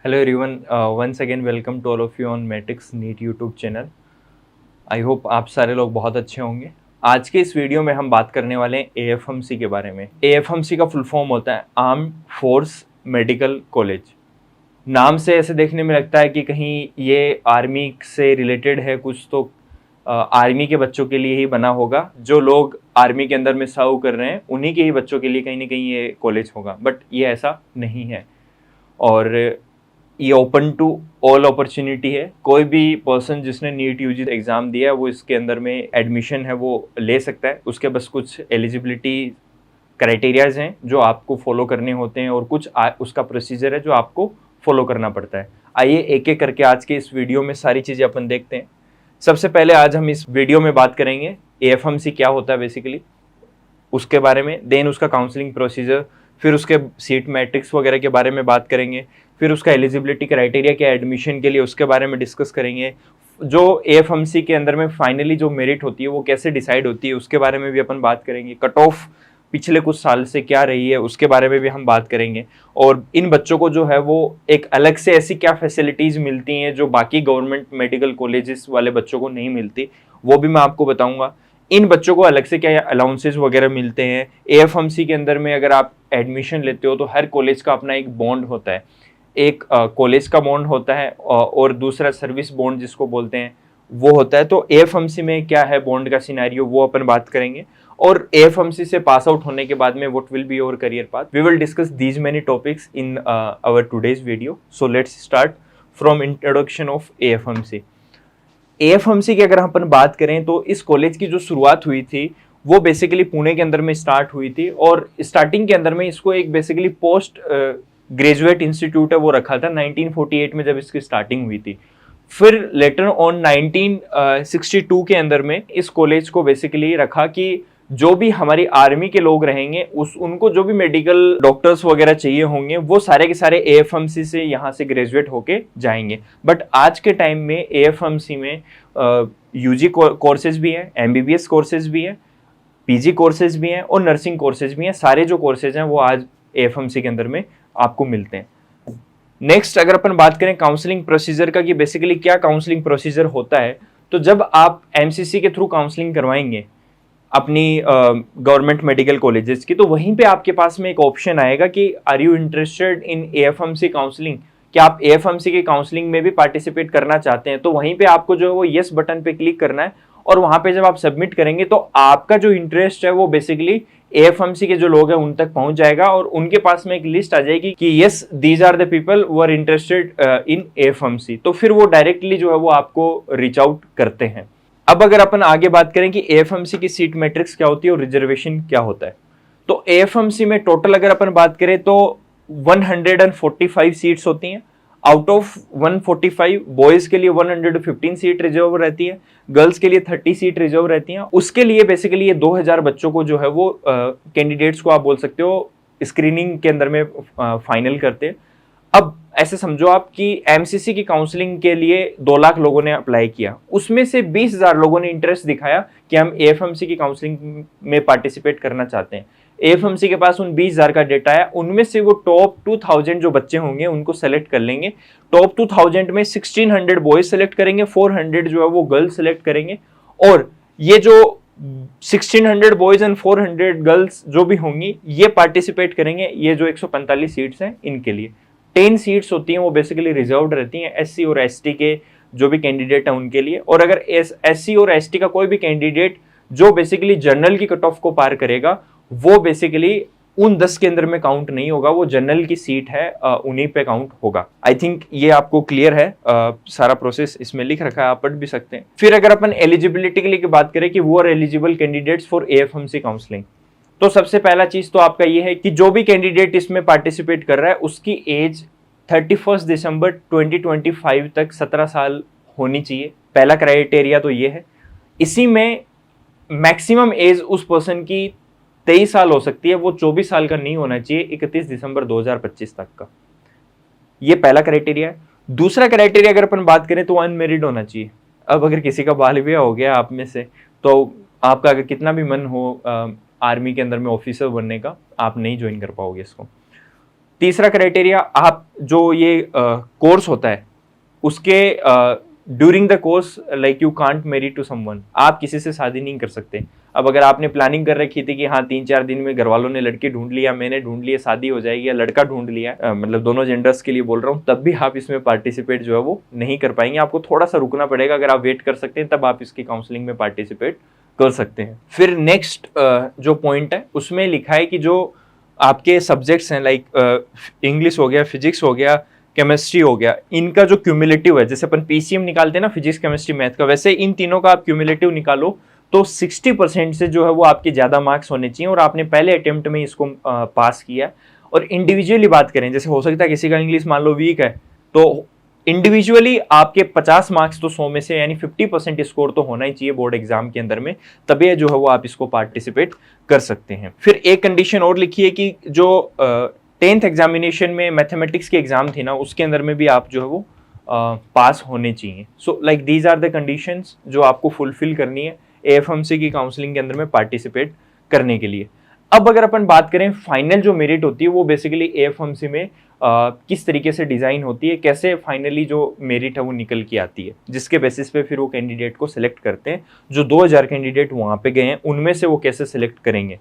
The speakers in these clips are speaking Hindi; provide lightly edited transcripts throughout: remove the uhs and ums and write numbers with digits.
Hello everyone, once again welcome to all of you on Matix NEET YouTube channel. I hope आप सारे लोग बहुत अच्छे होंगे। आज के इस वीडियो में हम बात करने वाले हैं एएफएमसी के बारे में। एएफएमसी का फुल फॉर्म होता है आर्म फोर्स मेडिकल कॉलेज। नाम से ऐसे देखने में लगता है कि कहीं ये आर्मी से रिलेटेड है कुछ, तो आर्मी के बच्चों के लिए ही बना होगा। जो लोग आर्मी के अंदर में सर्व कर रहे हैं उन्हीं के ही बच्चों के लिए कहीं ना कहीं ये कॉलेज होगा, बट ये ऐसा नहीं है। और ये ओपन टू ऑल अपॉर्चुनिटी है। कोई भी पर्सन जिसने नीट यूजी एग्ज़ाम दिया है वो इसके अंदर में एडमिशन है वो ले सकता है। उसके बस कुछ एलिजिबिलिटी क्राइटेरियाज हैं जो आपको फॉलो करने होते हैं और कुछ उसका प्रोसीजर है जो आपको फॉलो करना पड़ता है। आइए एक एक करके आज के इस वीडियो में सारी चीज़ें अपन देखते हैं। सबसे पहले आज हम इस वीडियो में बात करेंगे एएफएमसी क्या होता है बेसिकली, उसके बारे में। देन उसका काउंसलिंग प्रोसीजर, फिर उसके सीट मैट्रिक्स वगैरह के बारे में बात करेंगे। फिर उसका एलिजिबिलिटी क्राइटेरिया क्या है एडमिशन के लिए, उसके बारे में डिस्कस करेंगे। जो एएफएमसी के अंदर में फाइनली जो मेरिट होती है वो कैसे डिसाइड होती है उसके बारे में भी अपन बात करेंगे। कट ऑफ पिछले कुछ साल से क्या रही है उसके बारे में भी हम बात करेंगे। और इन बच्चों को जो है वो एक अलग से ऐसी क्या फैसिलिटीज़ मिलती हैं जो बाकी गवर्नमेंट मेडिकल कॉलेजेस वाले बच्चों को नहीं मिलती, वो भी मैं आपको बताऊंगा। इन बच्चों को अलग से क्या अलाउंसेस वगैरह मिलते हैं। एएफएमसी के अंदर में अगर आप एडमिशन लेते हो तो हर कॉलेज का अपना एक बॉन्ड होता है। एक कॉलेज का बॉन्ड होता है और दूसरा सर्विस बॉन्ड जिसको बोलते हैं वो होता है। तो एएफएमसी में क्या है बॉन्ड का सिनेरियो वो अपन बात करेंगे। और एएफएमसी से पास आउट होने के बाद में what will be your career path, we will discuss these many topics in our today's video. So let's start from introduction of AFMC. AFMC की अगर हम अपन बात करें तो इस कॉलेज की जो शुरुआत हुई थी वो बेसिकली पुणे के अंदर में स्टार्ट हुई थी। और स्टार्टिंग के अंदर में इसको एक बेसिकली पोस्ट ग्रेजुएट इंस्टीट्यूट है वो रखा था 1948 में जब इसकी स्टार्टिंग हुई थी। फिर लेटर ऑन 1962 के अंदर में इस कॉलेज को बेसिकली रखा कि जो भी हमारी आर्मी के लोग रहेंगे उनको जो भी मेडिकल डॉक्टर्स वगैरह चाहिए होंगे वो सारे के सारे एएफएमसी से यहाँ से ग्रेजुएट होके जाएंगे। बट आज के टाइम में एएफएमसी में यूजी कोर्सेज भी हैं, एमबीबीएस कोर्सेज भी हैं, पीजी कोर्सेज भी हैं और नर्सिंग कोर्सेज भी हैं। सारे जो कोर्सेज हैं वो आज एएफएमसी के अंदर में आपको मिलते हैं। नेक्स्ट अगर अपन बात करें काउंसलिंग प्रोसीजर का कि बेसिकली क्या काउंसलिंग प्रोसीजर होता है, तो जब आप एमसीसी के थ्रू काउंसलिंग करवाएंगे अपनी गवर्नमेंट मेडिकल कॉलेजेस की, तो वहीं पे आपके पास में एक ऑप्शन आएगा कि are you interested in AFMC counselling, कि आप एएफएमसी के काउंसलिंग में भी पार्टिसिपेट करना चाहते हैं। तो वहीं पे आपको जो है वो येस बटन पे क्लिक करना है और वहां पे जब आप सबमिट करेंगे तो आपका जो इंटरेस्ट है वो बेसिकली एएफएमसी के जो लोग हैं उन तक पहुंच जाएगा और उनके पास में एक लिस्ट आ जाएगी कि yes these are the people who are interested in AFMC. तो फिर वो डायरेक्टली जो है वो आपको रीच आउट करते हैं। अब अगर अपन आगे बात करें कि एएफएमसी की सीट मैट्रिक्स क्या होती है और रिजर्वेशन क्या होता है, तो एएफएमसी में टोटल अगर अपन बात करें तो 145 सीट्स होती हैं। आउट ऑफ 145 बॉयज के लिए 115 सीट रिजर्व रहती है, गर्ल्स के लिए 30 सीट रिजर्व रहती हैं। उसके लिए बेसिकली ये 2000 बच्चों को जो है वो कैंडिडेट्स को आप बोल सकते हो स्क्रीनिंग के अंदर में फाइनल करते हैं। अब ऐसे समझो आप कि एमसीसी की काउंसलिंग के लिए 2 लाख लोगों ने अप्लाई किया, उसमें से 20,000 लोगों ने इंटरेस्ट दिखाया कि हम एएफएमसी की काउंसलिंग में पार्टिसिपेट करना चाहते हैं। एएफएमसी के पास उन 20,000 का डेटा है, उनमें से वो टॉप 2000 जो बच्चे होंगे उनको सेलेक्ट कर लेंगे। टॉप 2000 में 1600 बॉयज सेलेक्ट करेंगे, 400 जो है वो गर्ल्स सेलेक्ट करेंगे। और ये जो 1600 बॉयज एंड 400 गर्ल्स जो भी होंगी ये पार्टिसिपेट करेंगे। ये जो 145 सीट्स हैं इनके लिए 10 सीट्स होती हैं वो बेसिकली रिजर्व्ड रहती हैं एससी और एसटी के जो भी कैंडिडेट हैं उनके लिए। और अगर एससी और एसटी का कोई भी कैंडिडेट जो बेसिकली जनरल की कट ऑफ को पार करेगा वो बेसिकली उन 10 के अंदर में काउंट नहीं होगा, वो जनरल की सीट है उन्हीं पे काउंट होगा। आई थिंक ये आपको क्लियर है, सारा प्रोसेस इसमें लिख रखा है, आप पढ़ भी सकते हैं। फिर अगर अपन एलिजिबिलिटी के लिए बात करें कि वो are eligible candidates for AFMC counselling, तो सबसे पहला चीज तो आपका ये है कि जो भी कैंडिडेट इसमें पार्टिसिपेट कर रहा है उसकी एज 31 दिसंबर 2025 तक 17 साल होनी चाहिए। पहला क्राइटेरिया तो ये है। इसी में मैक्सिमम एज उस पर्सन की 23 साल हो सकती है, वो 24 साल का नहीं होना चाहिए 31 दिसंबर 2025 तक का। ये पहला क्राइटेरिया है। दूसरा क्राइटेरिया अगर अपन बात करें तो अनमेरिड होना चाहिए। अब अगर किसी का बाल विवाह हो गया आप में से तो आपका अगर कितना भी मन हो आर्मी के अंदर में ऑफिसर बनने का, आप नहीं ज्वाइन कर पाओगे इसको। तीसरा क्राइटेरिया, आप जो ये कोर्स होता है उसके during the course like you can't marry to someone, आप किसी से शादी नहीं कर सकते। अब अगर आपने प्लानिंग कर रखी थी कि हाँ 3-4 दिन में घर वालों ने लड़की ढूंढ लिया, मैंने ढूंढ लिया, शादी हो जाएगी, या लड़का ढूंढ लिया, मतलब दोनों जेंडर्स के लिए बोल रहा हूँ, तब भी आप इसमें पार्टिसिपेट जो है वो नहीं कर पाएंगे। आपको थोड़ा सा रुकना पड़ेगा। अगर आप वेट कर सकते हैं तब आप इसकी काउंसलिंग में पार्टिसिपेट कर सकते हैं। फिर नेक्स्ट जो पॉइंट है उसमें लिखा है कि जो आपके सब्जेक्ट्स हैं लाइक इंग्लिश हो गया, फिजिक्स हो गया, केमिस्ट्री हो गया, इनका जो क्यूमुलेटिव है, जैसे अपन पीसीएम निकालते हैं ना फिजिक्स केमिस्ट्री मैथ का, वैसे इन तीनों का आप क्यूमुलेटिव निकालो तो 60% से जो है वो आपके ज़्यादा मार्क्स होने चाहिए और आपने पहले अटेम्प्ट में इसको पास किया। और इंडिविजुअली बात करें, जैसे हो सकता है किसी का इंग्लिश मान लो वीक है, तो इंडिविजुअली आपके 50 मार्क्स तो 100 में से यानी 50% स्कोर तो होना ही चाहिए बोर्ड एग्जाम के अंदर में, तभी जो है वो आप इसको पार्टिसिपेट कर सकते हैं। फिर एक कंडीशन और लिखी है कि जो 10th एग्जामिनेशन में मैथमेटिक्स की एग्जाम थी ना, उसके अंदर में भी आप जो है वो पास होने चाहिए। So like these are the conditions जो आपको फुलफिल करनी है एएफएमसी की काउंसलिंग के अंदर में पार्टिसिपेट करने के लिए। अब अगर अपन बात करें फाइनल जो मेरिट होती है वो बेसिकली एएफएमसी में किस तरीके से डिज़ाइन होती है, कैसे फाइनली जो मेरिट है वो निकल के आती है, जिसके बेसिस पे फिर वो कैंडिडेट को सिलेक्ट करते हैं। जो 2000 कैंडिडेट वहाँ पे गए हैं उनमें से वो कैसे सिलेक्ट करेंगे।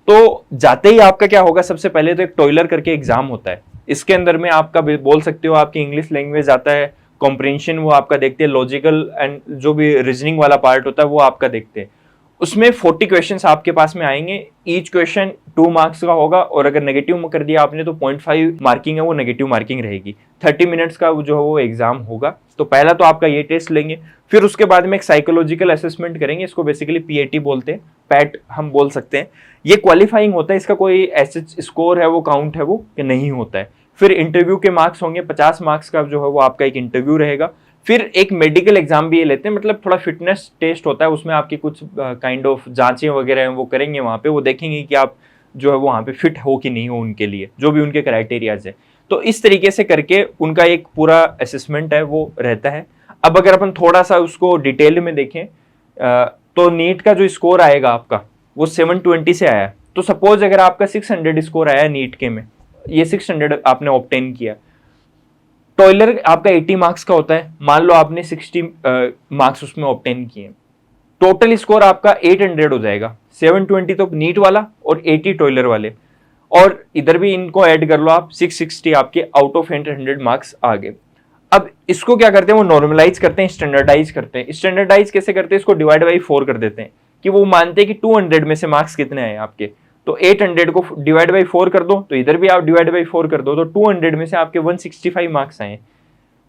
तो जाते ही आपका क्या होगा, सबसे पहले तो एक टॉयलर करके एग्जाम होता है। इसके अंदर में आपका बोल सकते हो आपकी इंग्लिश लैंग्वेज आता है, कॉम्प्रिहेंशन वो आपका देखते हैं, लॉजिकल एंड जो भी रीजनिंग वाला पार्ट होता है वो आपका देखते हैं। उसमें 40 क्वेश्चंस आपके पास में आएंगे, ईच क्वेश्चन 2 मार्क्स का होगा और अगर नेगेटिव कर दिया आपने तो 0.5 मार्किंग है वो नेगेटिव मार्किंग रहेगी। 30 मिनट्स का जो है वो एग्जाम होगा। तो पहला तो आपका ये टेस्ट लेंगे, फिर उसके बाद में एक साइकोलॉजिकल असेसमेंट करेंगे, इसको बेसिकली पीएटी बोलते हैं, पैट हम बोल सकते हैं। ये क्वालिफाइंग होता है, इसका कोई ऐसे स्कोर है वो काउंट है वो कि नहीं होता है। फिर इंटरव्यू के मार्क्स होंगे, 50 मार्क्स का जो है वो आपका एक इंटरव्यू रहेगा। फिर एक मेडिकल एग्जाम भी ये लेते हैं, मतलब थोड़ा फिटनेस टेस्ट होता है, उसमें आपकी कुछ काइंड ऑफ जांचें वगैरह हैं वो करेंगे वहाँ पे, वो देखेंगे कि आप जो है वो वहाँ पे फिट हो कि नहीं हो उनके लिए, जो भी उनके क्राइटेरियाज है। तो इस तरीके से करके उनका एक पूरा असेसमेंट है वो रहता है। अब अगर अपन थोड़ा सा उसको डिटेल में देखें तो नीट का जो स्कोर आएगा आपका वो 720 से आया। तो सपोज अगर आपका 600 स्कोर आया नीट के में, ये 600 आपने ऑब्टेन किया, टॉयलर आपका 80 मार्क्स का होता है, मान लो आपने 60 मार्क्स उसमें ऑब्टेन किए, टोटल स्कोर आपका 800 हो जाएगा। 720 तो नीट वाला और 80 टॉयलर वाले, और इधर भी इनको ऐड कर लो आप, 660 आपके आउट ऑफ 800 मार्क्स आ गए। अब इसको क्या करते हैं, वो नॉर्मलाइज करते हैं, स्टैंडर्डाइज करते हैं। स्टैंडर्डाइज कैसे करते हैं, इसको डिवाइड बाई 4 कर देते हैं, कि वो मानते हैं कि 200 में से मार्क्स कितने आए आपके, तो 800 को डिवाइड बाई 4 कर दो, तो इधर भी आप डिवाइड बाई 4 कर दो, तो 200 में से आपके 165 मार्क्स आए।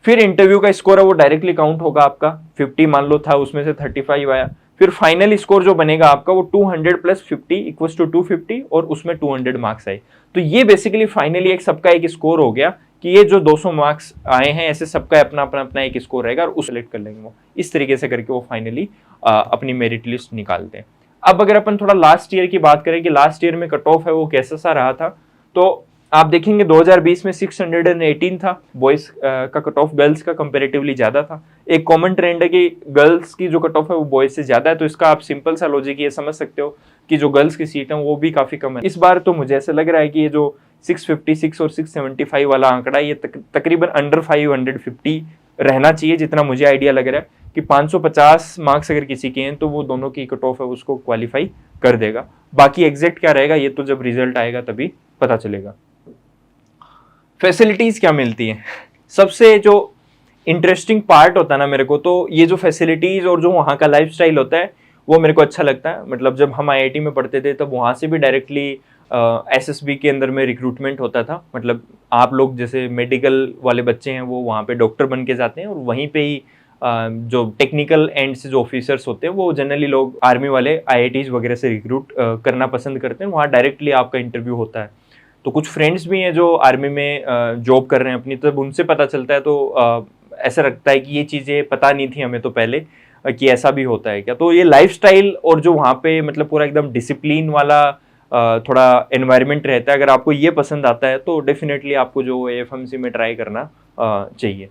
फिर इंटरव्यू का स्कोर है वो डायरेक्टली काउंट होगा आपका, 50 मान लो था, उसमें से 35 आया। फिर फाइनल स्कोर जो बनेगा आपका वो 200 प्लस 50 इक्वल्स टू 250 और उसमें 200 मार्क्स आए। तो ये बेसिकली फाइनली एक सबका एक स्कोर हो गया कि ये जो 200 मार्क्स आए हैं ऐसे सबका अपना अपना अपना एक स्कोर रहेगा और उस सेलेक्ट कर लेंगे वो। इस तरीके से करके वो फाइनली अपनी मेरिट लिस्ट निकालते हैं। अब अगर अपन थोड़ा लास्ट ईयर की बात करें कि लास्ट ईयर में कट ऑफ है वो कैसा सा रहा था, तो आप देखेंगे 2020 में 618 था बॉयज का कट ऑफ, गर्ल्स का कंपैरेटिवली ज्यादा था। एक कॉमन ट्रेंड है कि गर्ल्स की जो कट ऑफ है वो बॉयज से ज्यादा है, तो इसका आप सिंपल सा लॉजिक ये समझ सकते हो कि जो गर्ल्स की सीट है वो भी काफी कम है। इस बार तो मुझे ऐसा लग रहा है कि ये जो 656 और 675 वाला आंकड़ा ये तकरीबन अंडर 550 रहना चाहिए, जितना मुझे आइडिया लग रहा है कि 550 मार्क्स अगर किसी के हैं तो वो दोनों की कट ऑफ है उसको क्वालिफाई कर देगा। बाकी एग्जैक्ट क्या रहेगा ये तो जब रिजल्ट आएगा तभी पता चलेगा। फैसिलिटीज क्या मिलती हैं, सबसे जो इंटरेस्टिंग पार्ट होता है ना मेरे को, तो ये जो फैसिलिटीज और जो वहाँ का लाइफस्टाइल होता है वो मेरे को अच्छा लगता है। मतलब जब हम आईआईटी में पढ़ते थे तब वहाँ से भी डायरेक्टली एसएसबी के अंदर में रिक्रूटमेंट होता था। मतलब आप लोग जैसे मेडिकल वाले बच्चे हैं वो वहाँ पे डॉक्टर बन के जाते हैं, और वहीं पे ही जो टेक्निकल एंड से जो ऑफिसर्स होते हैं वो जनरली लोग आर्मी वाले आईआईटीज वगैरह से रिक्रूट करना पसंद करते हैं। वहाँ डायरेक्टली आपका इंटरव्यू होता है। तो कुछ फ्रेंड्स भी हैं जो आर्मी में जॉब कर रहे हैं अपनी, तब उनसे पता चलता है तो ऐसा लगता है कि ये चीज़ें पता नहीं थी हमें तो पहले कि ऐसा भी होता है क्या। तो ये लाइफस्टाइल और जो वहाँ पे मतलब पूरा एकदम डिसिप्लिन वाला थोड़ा एनवायरनमेंट रहता है, अगर आपको ये पसंद आता है तो डेफिनेटली आपको जो एएफएमसी में ट्राई करना चाहिए।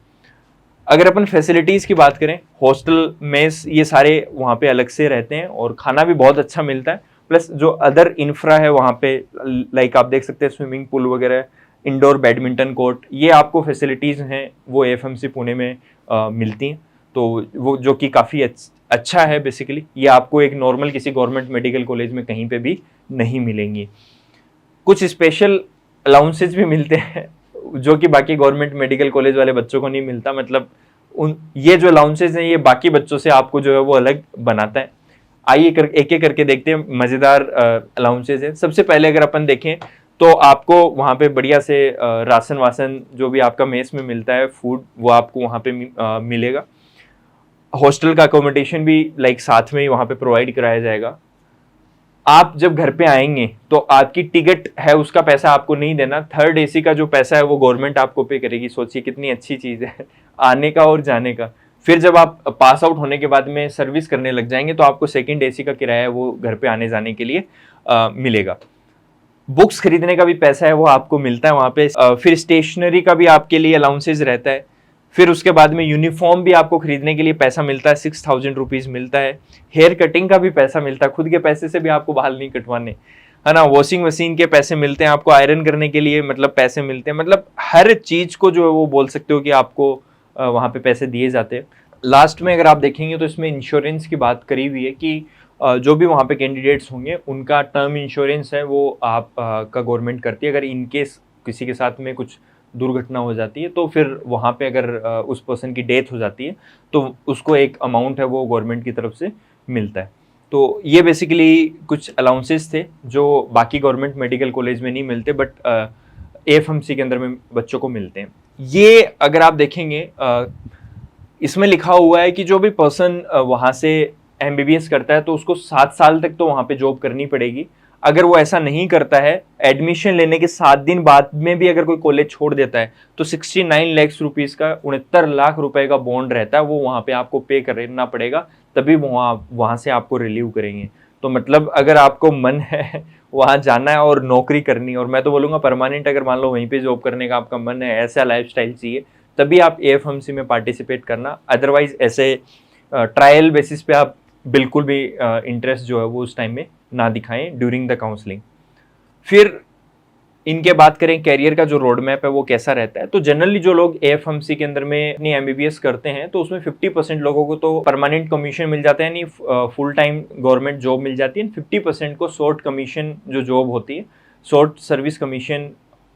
अगर अपन फैसिलिटीज़ की बात करें, हॉस्टल मेस ये सारे वहाँ पे अलग से रहते हैं और खाना भी बहुत अच्छा मिलता है। प्लस जो अदर इंफ्रा है वहाँ पे, लाइक आप देख सकते हैं स्विमिंग पूल वगैरह, इंडोर बैडमिंटन कोर्ट, ये आपको फैसिलिटीज़ हैं वो एएफएमसी पुणे में मिलती हैं। तो वो जो कि काफ़ी अच्छा है बेसिकली, ये आपको एक नॉर्मल किसी गवर्नमेंट मेडिकल कॉलेज में कहीं पे भी नहीं मिलेंगी। कुछ स्पेशल अलाउंसेज भी मिलते हैं जो कि बाकी गवर्नमेंट मेडिकल कॉलेज वाले बच्चों को नहीं मिलता। मतलब ये जो अलाउंसेज हैं ये बाकी बच्चों से आपको जो है वो अलग बनाता है। आइए एक एक करके देखते हैं, मज़ेदार अलाउंसेज है। सबसे पहले अगर अपन देखें तो आपको वहाँ पे बढ़िया से राशन वासन जो भी आपका मेस में मिलता है फूड, वो आपको वहाँ पे मिलेगा। हॉस्टल का अकोमोडेशन भी लाइक साथ में ही वहाँ पे प्रोवाइड कराया जाएगा। आप जब घर पे आएंगे तो आपकी टिकट है उसका पैसा आपको नहीं देना, थर्ड एसी का जो पैसा है वो गवर्नमेंट आपको पे करेगी। सोचिए कितनी अच्छी चीज़ है आने का और जाने का। फिर जब आप पास आउट होने के बाद में सर्विस करने लग जाएंगे तो आपको सेकंड एसी का किराया वो घर पे आने जाने के लिए मिलेगा। बुक्स खरीदने का भी पैसा है वो आपको मिलता है वहाँ पे। फिर स्टेशनरी का भी आपके लिए अलाउंसेज रहता है। फिर उसके बाद में यूनिफॉर्म भी आपको खरीदने के लिए पैसा मिलता है, 6000 रुपीज़ मिलता है। हेयर कटिंग का भी पैसा मिलता है, खुद के पैसे से भी आपको बाल नहीं कटवाने, है ना। वॉशिंग मशीन के पैसे मिलते हैं आपको, आयरन करने के लिए मतलब पैसे मिलते हैं। मतलब हर चीज़ को जो है वो बोल सकते हो कि आपको वहाँ पे पैसे दिए जाते हैं। लास्ट में अगर आप देखेंगे तो इसमें इंश्योरेंस की बात करी हुई है कि जो भी वहाँ पे कैंडिडेट्स होंगे उनका टर्म इंश्योरेंस है वो आप का गवर्नमेंट करती है। अगर इनकेस किसी के साथ में कुछ दुर्घटना हो जाती है तो फिर वहाँ पे अगर उस पर्सन की डेथ हो जाती है तो उसको एक अमाउंट है वो गवर्नमेंट की तरफ से मिलता है। तो ये बेसिकली कुछ अलाउंसेस थे जो बाकी गवर्नमेंट मेडिकल कॉलेज में नहीं मिलते बट एएफएमसी के अंदर में बच्चों को मिलते हैं। ये अगर आप देखेंगे इसमें लिखा हुआ है कि जो भी पर्सन वहाँ से एमबीबीएस करता है तो उसको 7 साल तक तो वहाँ पे जॉब करनी पड़ेगी। अगर वो ऐसा नहीं करता है, एडमिशन लेने के 7 दिन बाद में भी अगर कोई कॉलेज छोड़ देता है तो 69 लाख रुपीज़ का 69 लाख रुपए का बॉन्ड रहता है, वो वहाँ पे आपको पे करना पड़ेगा, तभी वहाँ से आपको रिलीव करेंगे। तो मतलब अगर आपको मन है वहाँ जाना है और नौकरी करनी, और मैं तो बोलूँगा परमानेंट, अगर मान लो वहीं पे जॉब करने का आपका मन है, ऐसा लाइफस्टाइल चाहिए, तभी आप एएफएमसी में पार्टिसिपेट करना। अदरवाइज ऐसे ट्रायल बेसिस पे आप बिल्कुल भी इंटरेस्ट जो है वो उस टाइम में ना दिखाएं ड्यूरिंग द काउंसलिंग। फिर इनके बात करें कैरियर का जो रोड मैप है वो कैसा रहता है, तो जनरली जो लोग एएफएमसी के अंदर में अपनी एमबीबीएस करते हैं तो उसमें 50% लोगों को तो परमानेंट कमीशन मिल जाता है, यानी फुल टाइम गवर्नमेंट जॉब मिल जाती है। 50% को शॉर्ट कमीशन जो जॉब होती है, शॉर्ट सर्विस कमीशन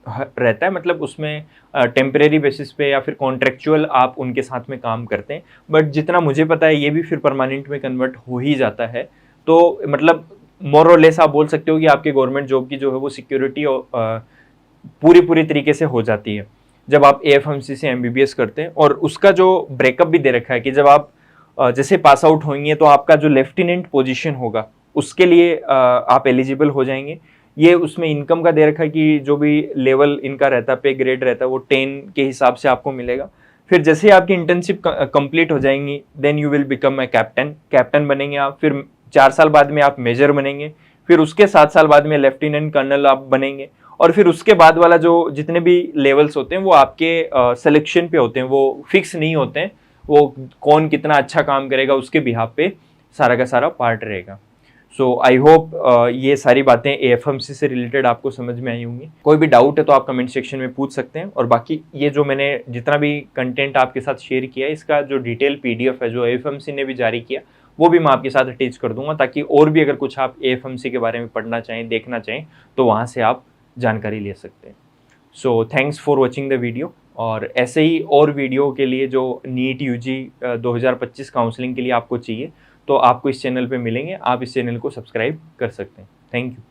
रहता है, मतलब उसमें टेम्परेरी बेसिस पे या फिर कॉन्ट्रेक्चुअल आप उनके साथ में काम करते हैं। बट जितना मुझे पता है ये भी फिर परमानेंट में कन्वर्ट हो ही जाता है। तो मतलब मोर और लेस आप बोल सकते हो कि आपके गवर्नमेंट जॉब की जो है वो सिक्योरिटी पूरी तरीके से हो जाती है जब आप एएफएमसी से एमबीबीएस करते हैं। और उसका जो ब्रेकअप भी दे रखा है कि जब आप जैसे पास आउट होंगे तो आपका जो लेफ्टिनेंट पोजीशन होगा उसके लिए आप एलिजिबल हो जाएंगे। ये उसमें इनकम का दे रखा है कि जो भी लेवल इनका रहता है, पे ग्रेड रहता है, वो 10 के हिसाब से आपको मिलेगा। फिर जैसे आपकी इंटर्नशिप कंप्लीट हो जाएंगी then you will become a captain बनेंगे आप। फिर 4 साल बाद में आप मेजर बनेंगे, फिर उसके 7 साल बाद में लेफ्टिनेंट कर्नल आप बनेंगे। और फिर उसके बाद वाला जो जितने भी लेवल्स होते हैं वो आपके सिलेक्शन पे होते हैं, वो फिक्स नहीं होते हैं। वो कौन कितना अच्छा काम करेगा उसके बिहाफ पे सारा का सारा पार्ट रहेगा। सो आई होप ये सारी बातें एएफएमसी से रिलेटेड आपको समझ में आई होंगी। कोई भी डाउट है तो आप कमेंट सेक्शन में पूछ सकते हैं। और बाकी ये जो मैंने जितना भी कंटेंट आपके साथ शेयर किया, इसका जो डिटेल पीडीएफ है जो एएफएमसी ने भी जारी किया, वो भी मैं आपके साथ अटैच कर दूंगा, ताकि और भी अगर कुछ आप एएफएमसी के बारे में पढ़ना चाहें, देखना चाहें, तो वहाँ से आप जानकारी ले सकते हैं। So thanks for watching the video. और ऐसे ही और वीडियो के लिए जो नीट यूजी 2025 काउंसलिंग के लिए आपको चाहिए तो आपको इस चैनल पे मिलेंगे, आप इस चैनल को सब्सक्राइब कर सकते हैं। Thank you.